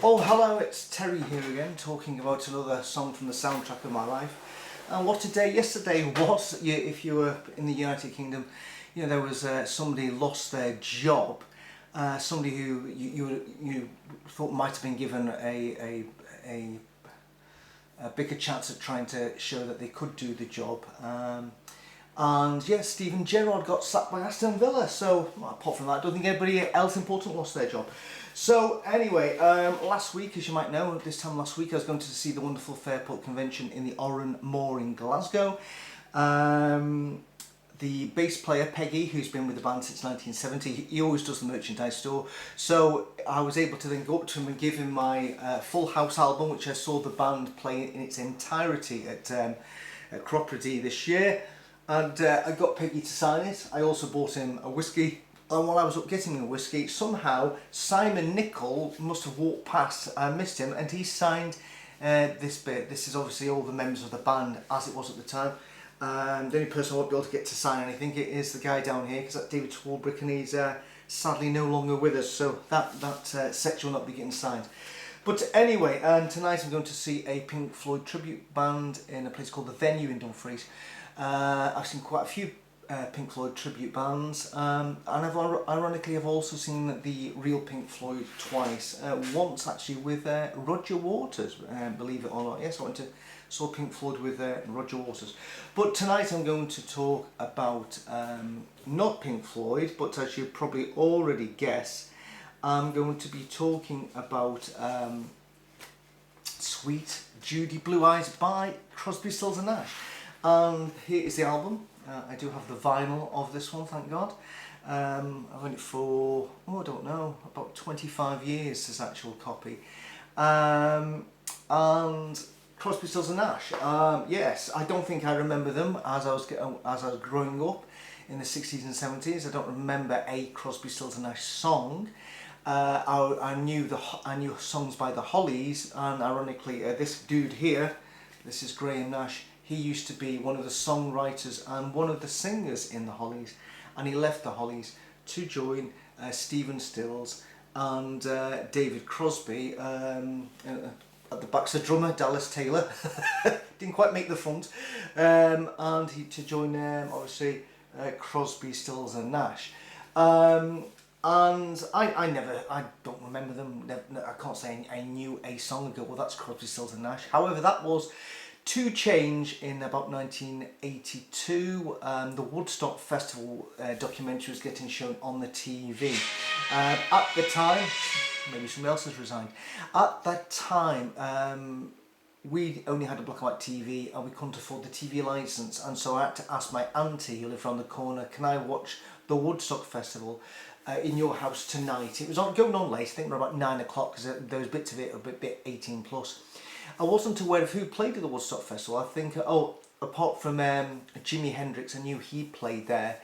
Oh, hello, it's Terry here again, talking about another song from the soundtrack of my life. And what a day yesterday was. If you were in the United Kingdom, you know, there was somebody lost their job, somebody who you thought might have been given a bigger chance at trying to show that they could do the job. And yes, Steven Gerrard got sacked by Aston Villa. So apart from that, I don't think anybody else important lost their job. So anyway, last week, as you might know, this time last week I was going to see the wonderful Fairport Convention in the Oran Moor in Glasgow. The bass player, Peggy, who's been with the band since 1970, he always does the merchandise store. So I was able to then go up to him and give him my Full House album, which I saw the band play in its entirety at Crosby this year. And I got Peggy to sign it. I also bought him a whiskey. And while I was up getting him a whiskey, somehow Simon Nicol must have walked past. I missed him, and he signed this bit. This is obviously all the members of the band as it was at the time. The only person I won't be able to get to sign anything is the guy down here, because that's David Swarbrick, and he's sadly no longer with us. So that section will not be getting signed. But anyway, tonight I'm going to see a Pink Floyd tribute band in a place called The Venue in Dumfries. I've seen quite a few Pink Floyd tribute bands, and ironically I've also seen the real Pink Floyd twice. Once actually with Roger Waters, believe it or not. Yes, I went to saw Pink Floyd with Roger Waters. But tonight I'm going to talk about not Pink Floyd, but as you probably already guess, I'm going to be talking about Suite Judy Blue Eyes by Crosby, Stills and Nash. And here is the album. I do have the vinyl of this one, thank God. I've owned it for, I don't know, about 25 years, this actual copy. And Crosby, Stills and Nash. Yes, I don't think I remember them as I was growing up in the 60s and 70s. I don't remember a Crosby, Stills and Nash song. I knew songs by the Hollies, and ironically, this dude here, this is Graham Nash. He used to be one of the songwriters and one of the singers in the Hollies, and he left the Hollies to join Stephen Stills and David Crosby. At the back's the drummer, Dallas Taylor. Didn't quite make the front. And to join obviously Crosby, Stills and Nash. And I don't remember them. I can't say I knew a song and go, well, that's Crosby, Stills and Nash. However, that was to change in about 1982. The Woodstock Festival documentary was getting shown on the TV. At the time, maybe somebody else has resigned. At that time, we only had a black and white TV, and we couldn't afford the TV licence, and so I had to ask my auntie who lived around the corner, can I watch the Woodstock Festival in your house tonight? It was going on late, I think around about 9 o'clock, because there was bits of it a bit 18 plus. I wasn't aware of who played at the Woodstock Festival. I think, apart from Jimi Hendrix, I knew he played there,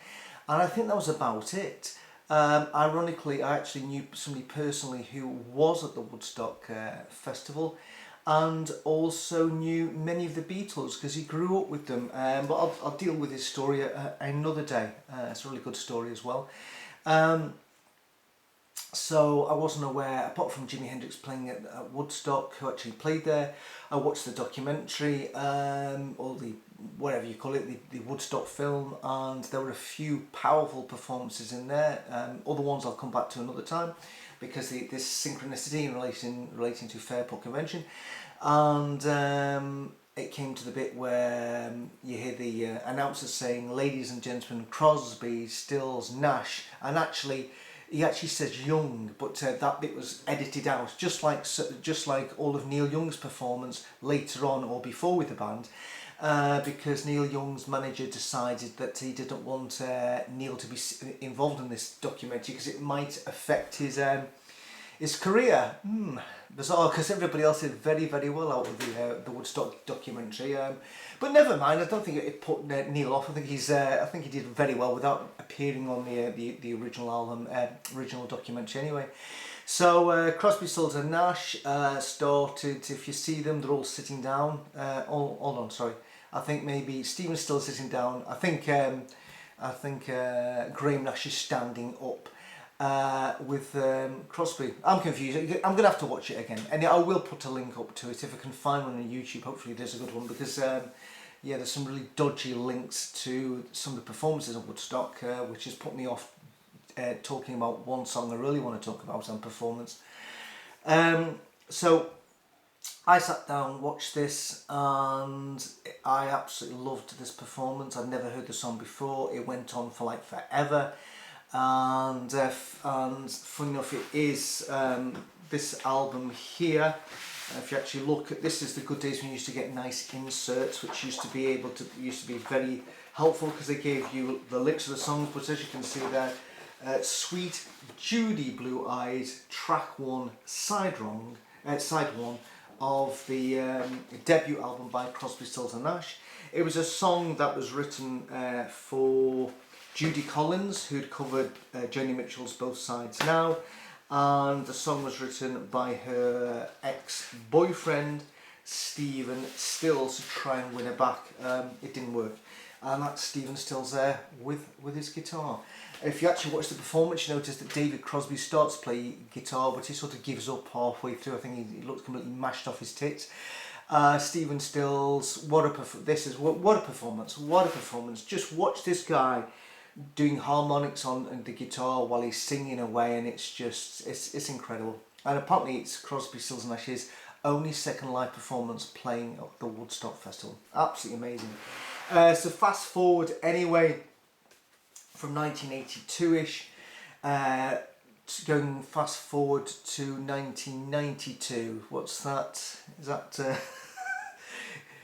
and I think that was about it. Ironically, I actually knew somebody personally who was at the Woodstock Festival, and also knew many of the Beatles because he grew up with them. But I'll deal with his story another day. It's a really good story as well. So I wasn't aware, apart from Jimi Hendrix playing at Woodstock, who actually played there. I watched the documentary, or the whatever you call it, the Woodstock film, and there were a few powerful performances in there. Other ones I'll come back to another time, because this synchronicity in relating to Fairport Convention, and it came to the bit where you hear the announcer saying, "Ladies and gentlemen, Crosby, Stills, Nash," and he actually says Young, but that bit was edited out, just like all of Neil Young's performance later on or before with the band, because Neil Young's manager decided that he didn't want Neil to be involved in this documentary because it might affect his career. Bizarre, because everybody else did very, very well out of the Woodstock documentary. But never mind. I don't think it put Neil off. I think he did very well without appearing on the original album, original documentary. Anyway, so Crosby, Stills and Nash started. If you see them, they're all sitting down. Hold on, sorry. I think maybe Stephen Stills sitting down. I think Graham Nash is standing up. with Crosby. I'm confused. I'm going to have to watch it again, and I will put a link up to it if I can find one on YouTube. Hopefully there's a good one, because yeah, there's some really dodgy links to some of the performances of Woodstock, which has put me off talking about one song I really want to talk about on performance. So I sat down, watched this, and I absolutely loved this performance. I'd never heard the song before. It went on for like forever, and funny enough, it is this album here. If you actually look at this, is the good days when you used to get nice inserts, which used to be very helpful because they gave you the lyrics of the songs. But as you can see there, Suite Judy Blue Eyes, track 1, side 1 of the debut album by Crosby, Stills and Nash. It was a song that was written for Judy Collins, who'd covered Joni Mitchell's Both Sides Now, and the song was written by her ex-boyfriend Stephen Stills to try and win her back. It didn't work, and that's Stephen Stills there with his guitar. If you actually watch the performance, you notice that David Crosby starts playing guitar, but he sort of gives up halfway through. I think he looks completely mashed off his tits. Stephen Stills, what a performance! What a performance! Just watch this guy doing harmonics on the guitar while he's singing away, and it's incredible. And apparently it's Crosby, Stills and Nash's only second live performance playing at the Woodstock Festival. Absolutely amazing. So fast forward anyway, from 1982ish, going fast forward to 1992. What's that? Is that?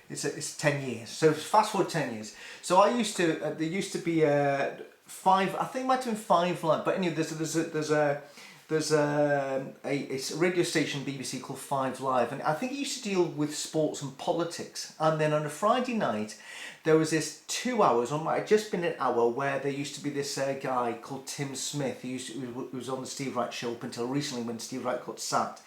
It's 10 years. So fast forward 10 years. So I used to. There used to be 5. I think it might have been 5 live. But anyway, there's a radio station BBC called 5 Live, and I think it used to deal with sports and politics. And then on a Friday night, there was this 2 hours, or it might have just been an hour, where there used to be this guy called Tim Smith, who was on the Steve Wright show up until recently when Steve Wright got sacked.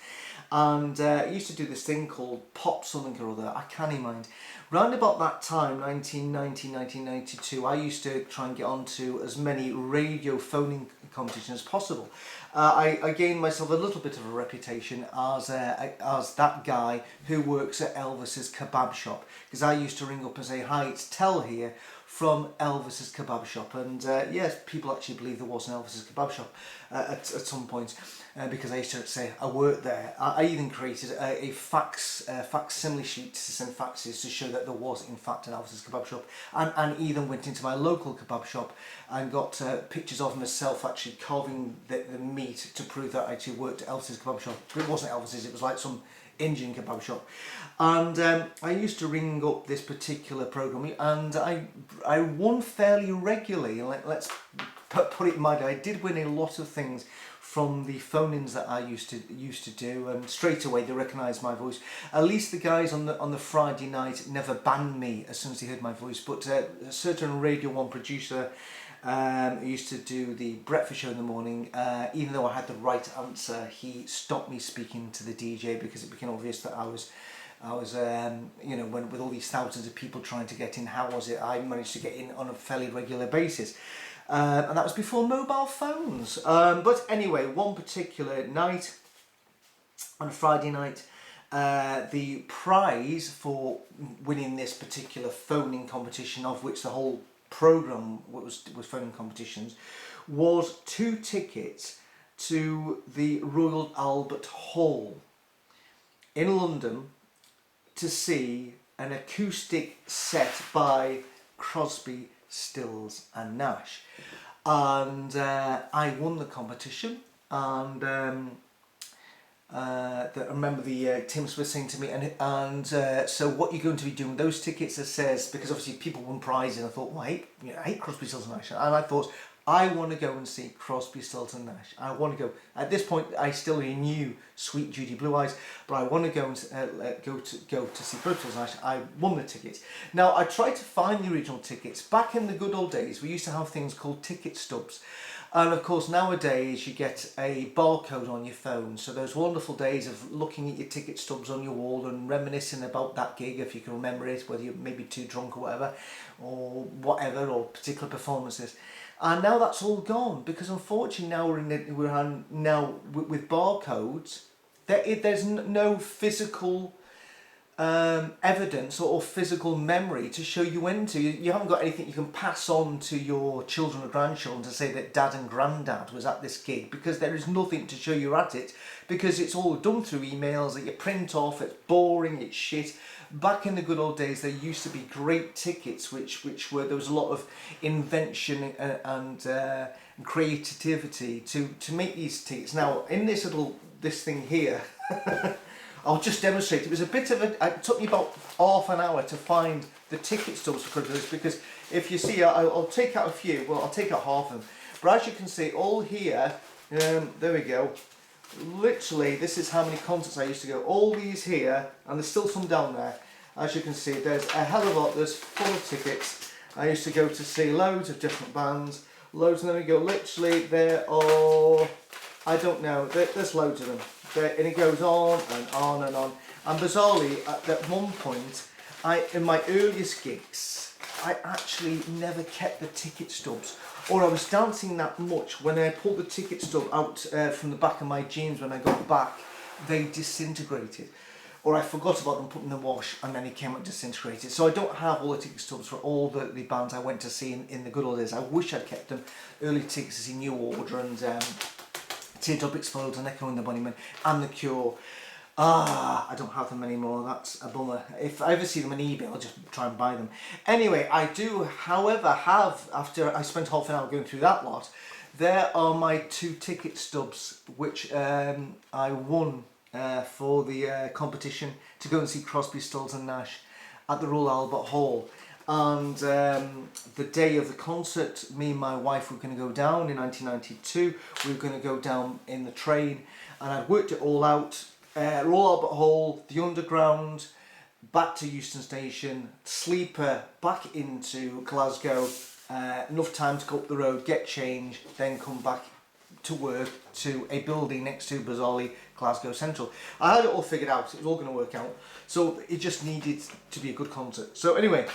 And he used to do this thing called Pop something or other, I can't even mind. Round about that time, 1990, 1992, I used to try and get onto as many radio phoning competitions as possible. I gained myself a little bit of a reputation as that guy who works at Elvis's kebab shop, because I used to ring up and say, "Hi, it's Tel here from Elvis's kebab shop," and yes, people actually believe there was an Elvis's kebab shop at some point, because I used to say I worked there. I even created a facsimile sheet to send faxes to show that there was in fact an Elvis's kebab shop, and even went into my local kebab shop and got pictures of myself actually carving the meat to prove that I actually worked at Elvis's kebab shop. It wasn't Elvis's, it was like some Indian kebab shop. And I used to ring up this particular program, and I won fairly regularly. Let's put it in mind, I did win a lot of things from the phone-ins that I used to do, and straight away they recognised my voice. At least the guys on the Friday night never banned me as soon as they heard my voice. But a certain Radio 1 producer who used to do the breakfast show in the morning, even though I had the right answer, he stopped me speaking to the DJ because it became obvious that I was you know, when with all these thousands of people trying to get in, how was it I managed to get in on a fairly regular basis? And that was before mobile phones. But anyway, one particular night, on a Friday night, the prize for winning this particular phoning competition, of which the whole programme was phoning competitions, was 2 tickets to the Royal Albert Hall in London to see an acoustic set by Crosby, Stills and Nash. And I won the competition, and I remember the Tim Smith saying to me, and so what you're going to be doing with those tickets? It says, because obviously people won prizes, and I thought, well, I hate Crosby, Stills and Nash, and I thought, I want to go and see Crosby, Stills and Nash. I want to go. At this point, I still knew Suite Judy Blue Eyes, but I want to go and go to see Crosby, Stills and Nash. I won the tickets. Now, I tried to find the original tickets. Back in the good old days, we used to have things called ticket stubs. And of course, nowadays you get a barcode on your phone. So those wonderful days of looking at your ticket stubs on your wall and reminiscing about that gig, if you can remember it, whether you're maybe too drunk or whatever, or particular performances. And now that's all gone, because unfortunately now we're with barcodes. There's no physical evidence or physical memory to show you when to. You haven't got anything you can pass on to your children or grandchildren to say that dad and granddad was at this gig, because there is nothing to show you're at it, because it's all done through emails that you print off. It's boring, it's shit. Back in the good old days, there used to be great tickets, which were, there was a lot of invention and creativity to make these tickets. Now in this thing here. I'll just demonstrate. It was a bit of it took me about half an hour to find the ticket stubs for this, because if you see, I'll take out a few, well I'll take out half of them, but as you can see all here, there we go, literally this is how many concerts I used to go, all these here, and there's still some down there. As you can see, there's a hell of a lot, there's full of tickets. I used to go to see loads of different bands, loads, and there we go, literally there are, I don't know, there's loads of them. And it goes on and on and on. And bizarrely, at one point, in my earliest gigs, I actually never kept the ticket stubs. Or I was dancing that much, when I pulled the ticket stub out from the back of my jeans when I got back, they disintegrated. Or I forgot about them, put them in the wash, and then it came out disintegrated. So I don't have all the ticket stubs for all the bands I went to see in the good old days. I wish I'd kept them. Early tickets to see New Order and Teardrop Explodes and Echo and the Bunnymen and The Cure. I don't have them anymore. That's a bummer. If I ever see them on eBay, I'll just try and buy them. Anyway, I do, however, have, after I spent half an hour going through that lot, there are my 2 ticket stubs, which I won for the competition to go and see Crosby, Stills and Nash at the Royal Albert Hall. And the day of the concert, me and my wife were going to go down in 1992. We were going to go down in the train, and I'd worked it all out. Royal Albert Hall, the Underground, back to Euston Station, sleeper back into Glasgow, enough time to go up the road, get changed, then come back to work to a building next to, bizarrely, Glasgow Central. I had it all figured out, it was all going to work out, so it just needed to be a good concert. So anyway,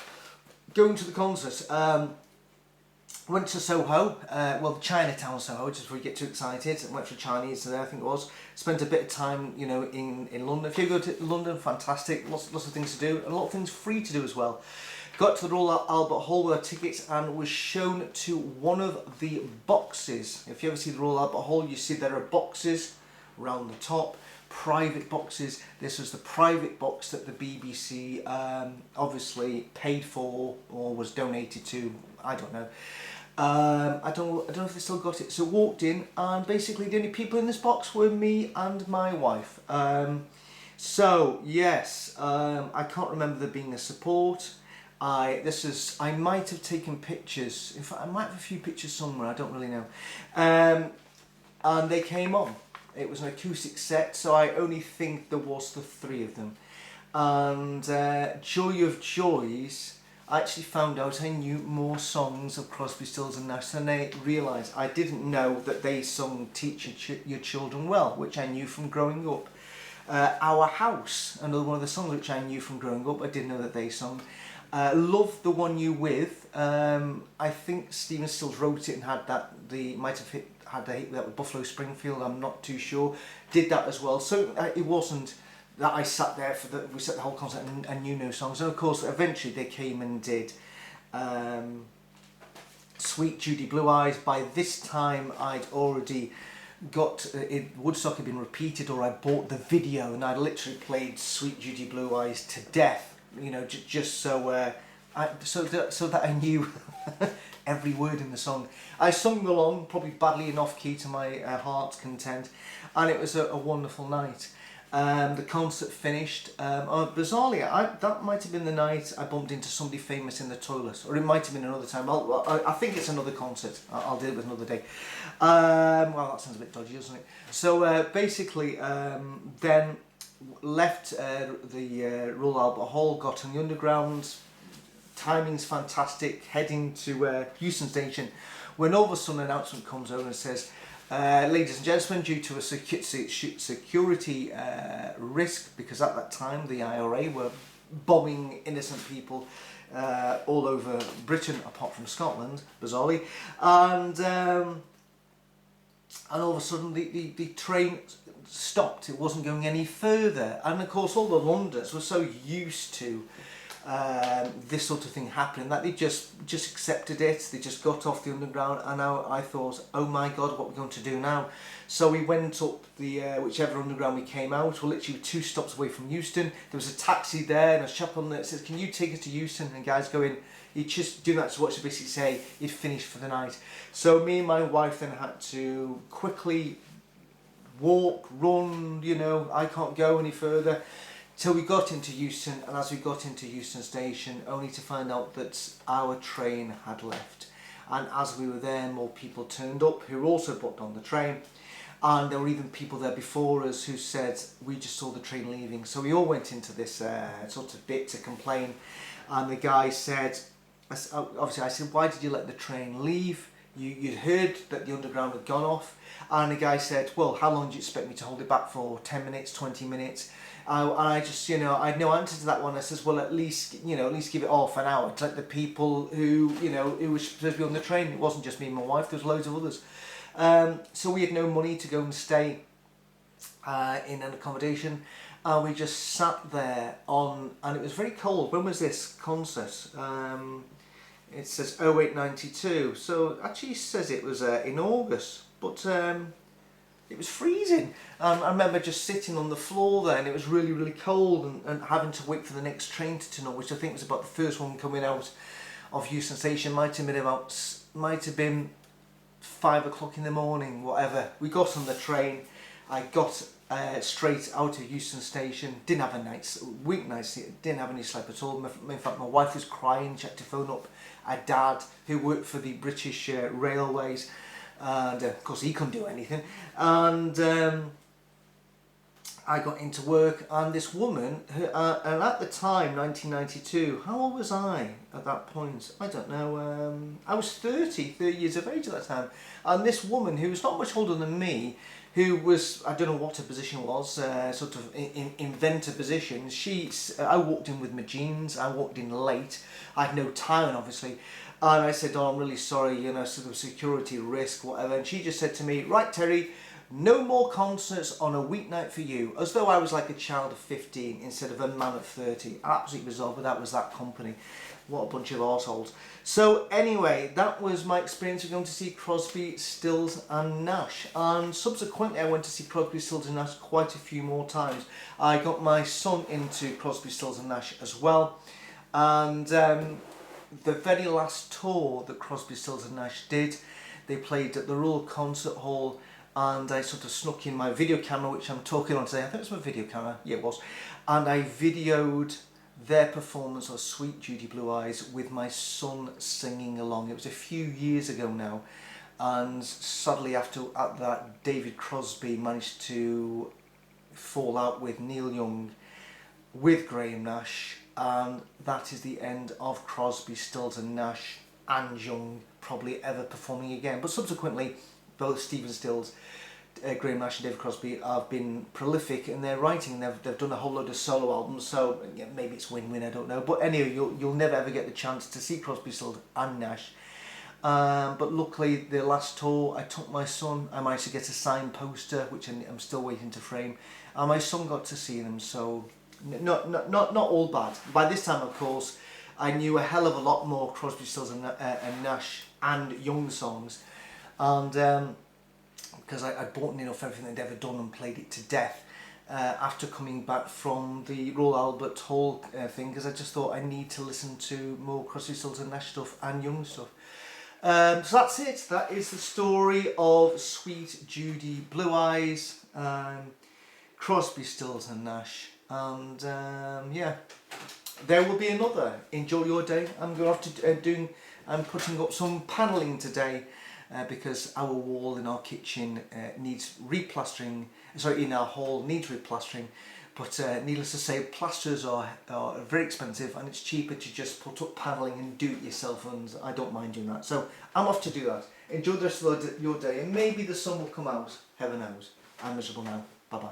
going to the concert, went to Soho, well Chinatown Soho, just before you get too excited. Went for Chinese there, I think it was. Spent a bit of time, you know, in London. If you go to London, fantastic, lots of things to do, and a lot of things free to do as well. Got to the Royal Albert Hall with our tickets and was shown to one of the boxes. If you ever see the Royal Albert Hall, you see there are boxes around the top, private boxes. This was the private box that the BBC obviously paid for or was donated to, I don't know. I don't know if they still got it. So walked in, and basically the only people in this box were me and my wife. So yes, I can't remember there being a support. I might have taken pictures. In fact, I might have a few pictures somewhere. I don't really know. And they came on. It was an acoustic set, so I only think there was the 3 of them. And joy of joys, I actually found out I knew more songs of Crosby, Stills and Nash than I realised. I didn't know that they sung Teach Your Children Well, which I knew from growing up. Our House, another one of the songs which I knew from growing up, I didn't know that they sung. Love the One You With, I think Stephen Stills wrote it and had that, might have had a hit that with Buffalo Springfield, I'm not too sure, did that as well. So it wasn't that I sat there we sat the whole concert and knew no songs. And of course eventually they came and did Suite Judy Blue Eyes. By this time I'd already got Woodstock had been repeated, or I bought the video and I literally played Suite Judy Blue Eyes to death, you know, just so that I knew every word in the song. I sung along, probably badly and off key to my heart's content, and it was a wonderful night. The concert finished. Bizarrely, that might have been the night I bumped into somebody famous in the toilet, or it might have been another time. I think it's another concert. I'll deal with another day. Well, that sounds a bit dodgy, doesn't it? So basically, then left the Royal Albert Hall, got on the Underground. Timing's fantastic. Heading to Euston Station, when all of a sudden an announcement comes over and says, ladies and gentlemen, due to a security risk, because at that time the IRA were bombing innocent people all over Britain apart from Scotland, bizarrely, and all of a sudden the train stopped. It wasn't going any further, and of course all the Londoners were so used to this sort of thing happening that they just accepted it. They just got off the underground, and now I thought, oh my god, what are we going to do now? So we went up the whichever underground we came out. We're literally 2 stops away from Euston. There was a taxi there and a chap on there that says, can you take us to Euston? And guys going, you just do that to what to basically say you'd finished for the night. So me and my wife then had to quickly walk, run, you know, I can't go any further, till we got into Euston. And as we got into Euston station, only to find out that our train had left. And as we were there, more people turned up who were also booked on the train. And there were even people there before us who said, we just saw the train leaving. So we all went into this sort of bit to complain. And the guy said, obviously I said, why did you let the train leave? You'd heard that the underground had gone off. And the guy said, well, how long do you expect me to hold it back for? 10 minutes, 20 minutes? And I just, you know, I had no answer to that one. I says, well, at least give it half an hour to let the people who, you know, who were supposed to be on the train. It wasn't just me and my wife, there was loads of others. So we had no money to go and stay in an accommodation. And we just sat there and it was very cold. When was this concert? It says 0892, so it actually says it was in August, but it was freezing. I remember just sitting on the floor there, and it was really, really cold, and having to wait for the next train to turn up, which I think was about the first one coming out of Euston Station. Might have been 5 o'clock in the morning, whatever. We got on the train. I got straight out of Euston Station. Didn't have a weeknight, didn't have any sleep at all. In fact, my wife was crying. She had to phone up a dad who worked for the British Railways, and of course he couldn't do anything. And I got into work, and this woman, and at the time, 1992, how old was I at that point? I don't know. I was 30 years of age at that time, and this woman who was not much older than me, who was, I don't know what her position was, sort of inventor position. I walked in with my jeans, I walked in late, I had no tie on obviously, and I said, oh, I'm really sorry, you know, sort of security risk, whatever, and she just said to me, right Terry, no more concerts on a weeknight for you, as though I was like a child of 15 instead of a man of 30. Absolutely bizarre, but that was that company. What a bunch of arseholes. So anyway, that was my experience of going to see Crosby, Stills and Nash. And subsequently I went to see Crosby, Stills and Nash quite a few more times. I got my son into Crosby, Stills and Nash as well. And the very last tour that Crosby, Stills and Nash did, they played at the Royal Concert Hall, and I sort of snuck in my video camera, which I'm talking on today. I think it was my video camera, yeah it was. And I videoed their performance of Suite Judy Blue Eyes with my son singing along. It was a few years ago now, and sadly at that, David Crosby managed to fall out with Neil Young, with Graham Nash, and that is the end of Crosby, Stills and Nash and Young probably ever performing again. But subsequently, both Stephen Stills, Graham Nash and David Crosby have been prolific in their writing. They've done a whole load of solo albums, so yeah, maybe it's win-win, I don't know. But anyway, you'll never ever get the chance to see Crosby, Stills and Nash. But luckily, the last tour, I took my son. I managed to get a signed poster, which I'm still waiting to frame. And my son got to see them, so not all bad. By this time, of course, I knew a hell of a lot more Crosby, Stills and Nash and Young songs. And because I'd bought enough everything they'd ever done and played it to death after coming back from the Royal Albert Hall thing, because I just thought I need to listen to more Crosby, Stills and Nash stuff and Young stuff. So that's it. That is the story of Suite Judy Blue Eyes, Crosby, Stills and Nash, and yeah, there will be another. Enjoy your day. I'm going to I'm putting up some panelling today. Because our wall in our kitchen needs replastering, sorry, in our hall needs replastering, but needless to say, plasters are very expensive, and it's cheaper to just put up panelling and do it yourself, and I don't mind doing that. So I'm off to do that. Enjoy the rest of your day, and maybe the sun will come out, heaven knows. I'm miserable now. Bye bye.